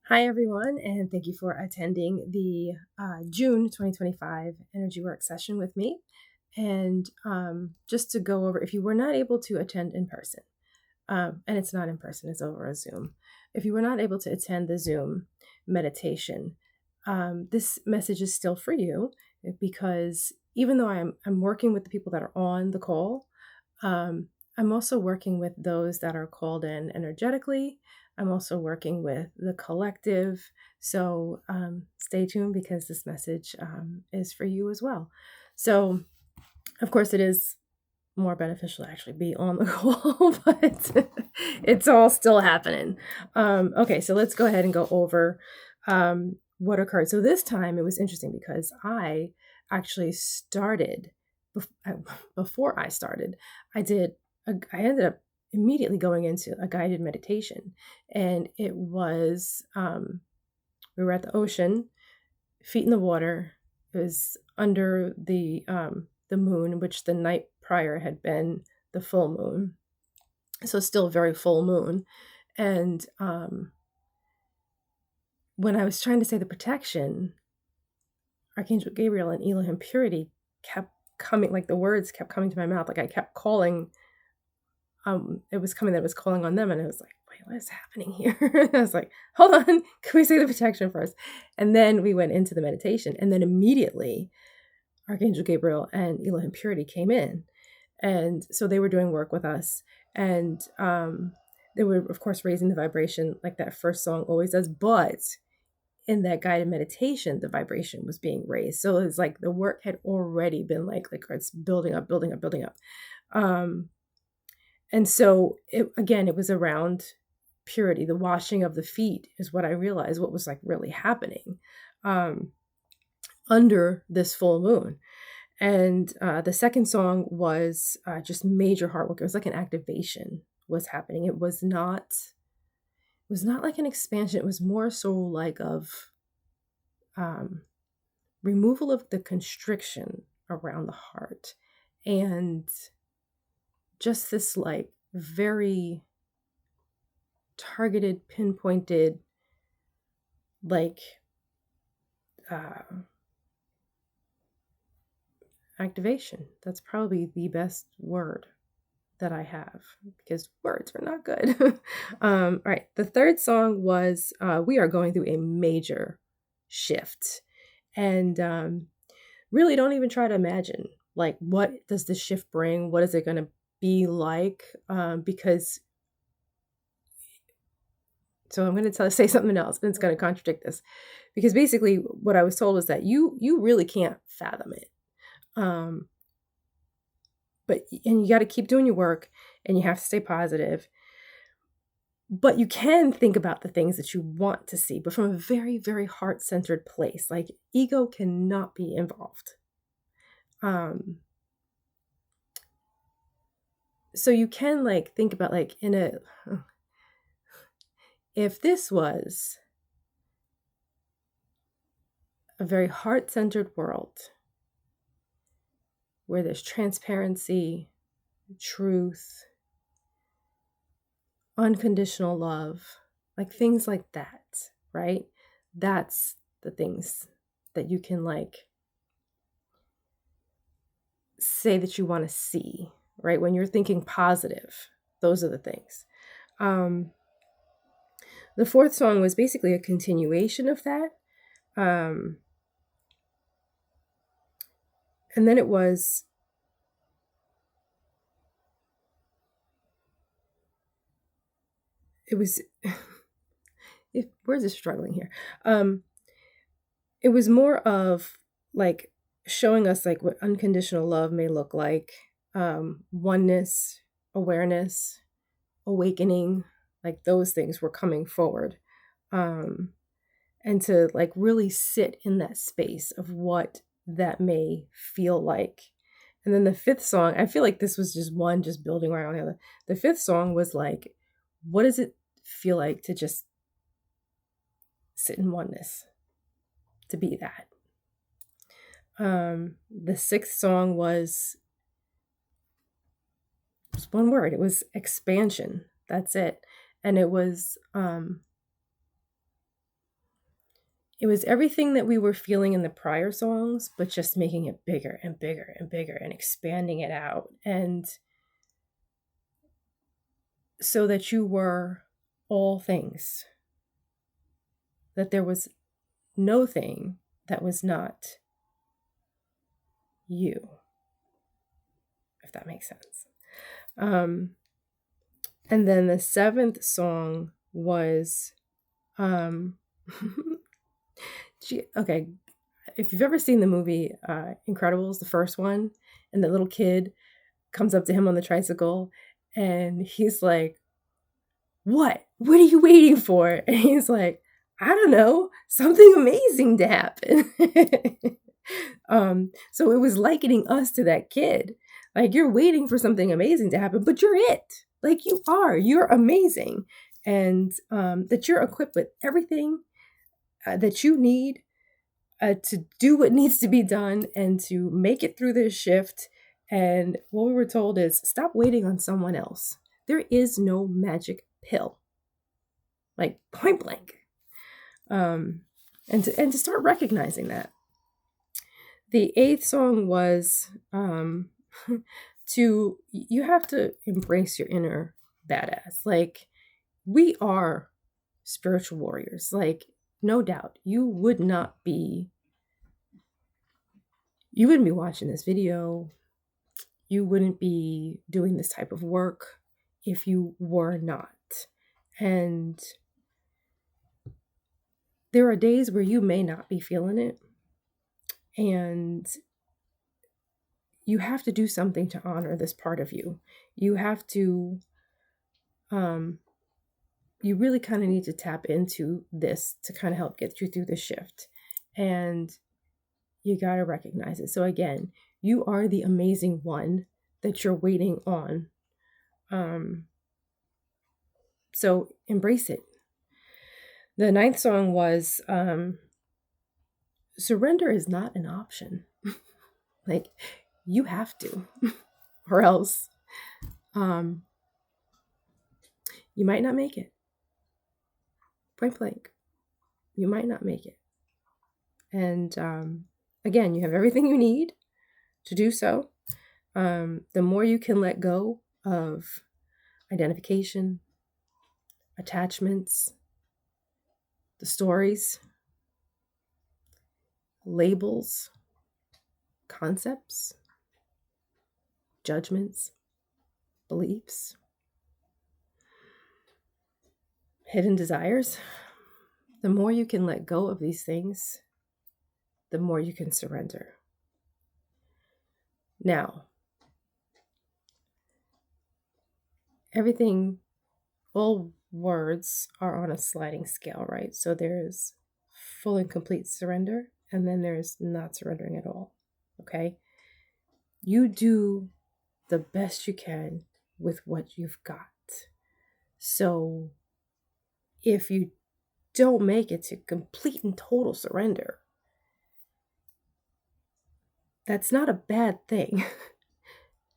Hi, everyone, and thank you for attending the June 2025 Energy Work session with me. And just to go over, if you were not able to attend in person, and it's not in person, it's over a Zoom. If you were not able to attend the Zoom meditation, this message is still for you because even though I'm working with the people that are on the call, I'm also working with those that are called in energetically. I'm also working with the collective. So stay tuned because this message is for you as well. So, of course, it is more beneficial to actually be on the call, but it's all still happening. Okay, so let's go ahead and go over what occurred. So this time it was interesting because I actually started before I started. I ended up immediately going into a guided meditation, and it was we were at the ocean, feet in the water. It was under the moon, which the night prior had been the full moon. So still very full moon. And when I was trying to say the protection, Archangel Gabriel and Elohim Purity kept coming, like the words kept coming to my mouth. Like I kept calling, it was coming that it was calling on them. And I was like, wait, what is happening here? I was like, hold on, can we say the protection first? And then we went into the meditation. And then immediately Archangel Gabriel and Elohim Purity came in. And so they were doing work with us. And they were, of course, raising the vibration like that first song always does. But in that guided meditation, the vibration was being raised. So it's like the work had already been like it's building up, building up, building up. And so it was around purity. The washing of the feet is what I realized what was like really happening under this full moon. And the second song was just major heart work. It was like an activation was happening. It was not like an expansion. It was more so like of removal of the constriction around the heart, and just this like very targeted, pinpointed, like activation. That's probably the best word that I have because words are not good. All right. The third song was We Are Going Through a Major Shift. And really don't even try to imagine like what does the shift bring? What is it going to be like? Because so I'm going to say something else, but it's going to contradict this. Because basically what I was told was that you really can't fathom it. But you got to keep doing your work and you have to stay positive. But you can think about the things that you want to see, but from a very, very heart-centered place. Like ego cannot be involved. So you can like think about like if this was a very heart-centered world where there's transparency, truth, unconditional love, like things like that, right? That's the things that you can like say that you want to see, right? When you're thinking positive, those are the things. The fourth song was basically a continuation of that. And then it was words are struggling here. It was more of like showing us like what unconditional love may look like, oneness, awareness, awakening, like those things were coming forward. And to like really sit in that space of what that may feel like. And then the fifth song, I feel like this was just one just building right on the other. The fifth song was like, what does it feel like to just sit in oneness, to be that? The sixth song was one word. It was expansion. That's it. And it was it was everything that we were feeling in the prior songs, but just making it bigger and bigger and bigger and expanding it out. And so that you were all things, that there was no thing that was not you, if that makes sense. And then the 7th song was, okay, if you've ever seen the movie Incredibles, the first one, and the little kid comes up to him on the tricycle and he's like, what are you waiting for? And he's like, I don't know, something amazing to happen. So it was likening us to that kid. Like, you're waiting for something amazing to happen, but you're it. Like, you're amazing. And that you're equipped with everything that you need to do what needs to be done and to make it through this shift. And what we were told is, stop waiting on someone else. There is no magic pill, like point blank. And to start recognizing that. The 8th song was you have to embrace your inner badass. Like, we are spiritual warriors. Like, no doubt, you wouldn't be watching this video. You wouldn't be doing this type of work if you were not. And there are days where you may not be feeling it. And you have to do something to honor this part of you. You have to, you really kind of need to tap into this to kind of help get you through the shift. And you got to recognize it. So again, you are the amazing one that you're waiting on. So embrace it. The 9th song was, surrender is not an option. Like, you have to, or else you might not make it. Point blank. You might not make it. And again, you have everything you need to do so. The more you can let go of identification, attachments, the stories, labels, concepts, judgments, beliefs, hidden desires, the more you can let go of these things, the more you can surrender. Now, everything, all words are on a sliding scale, right? So there's full and complete surrender, and then there's not surrendering at all, okay? You do the best you can with what you've got. So if you don't make it to complete and total surrender, that's not a bad thing.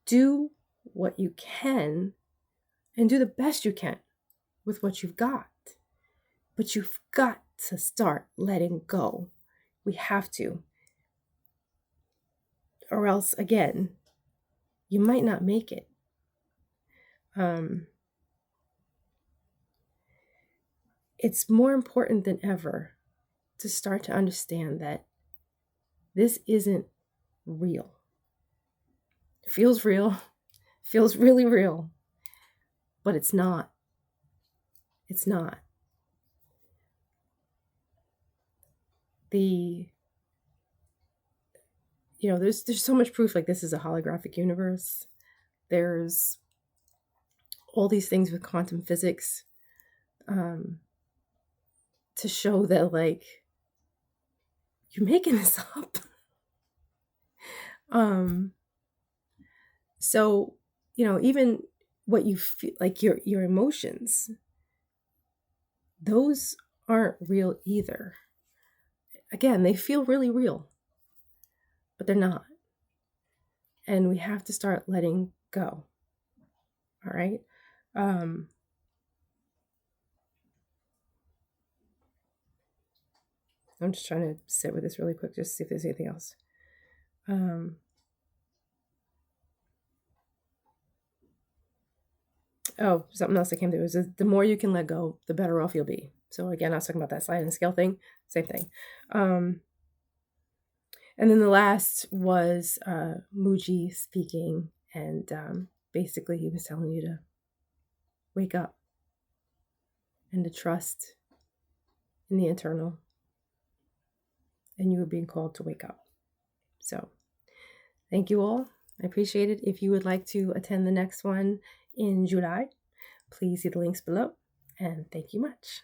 Do what you can and do the best you can with what you've got. But you've got to start letting go. We have to. Or else, again, you might not make it. It's more important than ever to start to understand that this isn't real. It feels real, feels really real, but it's not. It's not. There's so much proof, like, this is a holographic universe. There's all these things with quantum physics to show that, like, you're making this up. So, even what you feel, like your emotions, those aren't real either. Again, they feel really real, but they're not. And we have to start letting go. All right. I'm just trying to sit with this really quick, just to see if there's anything else. Oh, something else that came through is the more you can let go, the better off you'll be. So again, I was talking about that sliding scale thing, same thing. And then the last was Muji speaking, and basically he was telling you to wake up and to trust in the eternal, and you were being called to wake up. So thank you all. I appreciate it. If you would like to attend the next one in July, please see the links below, and thank you much.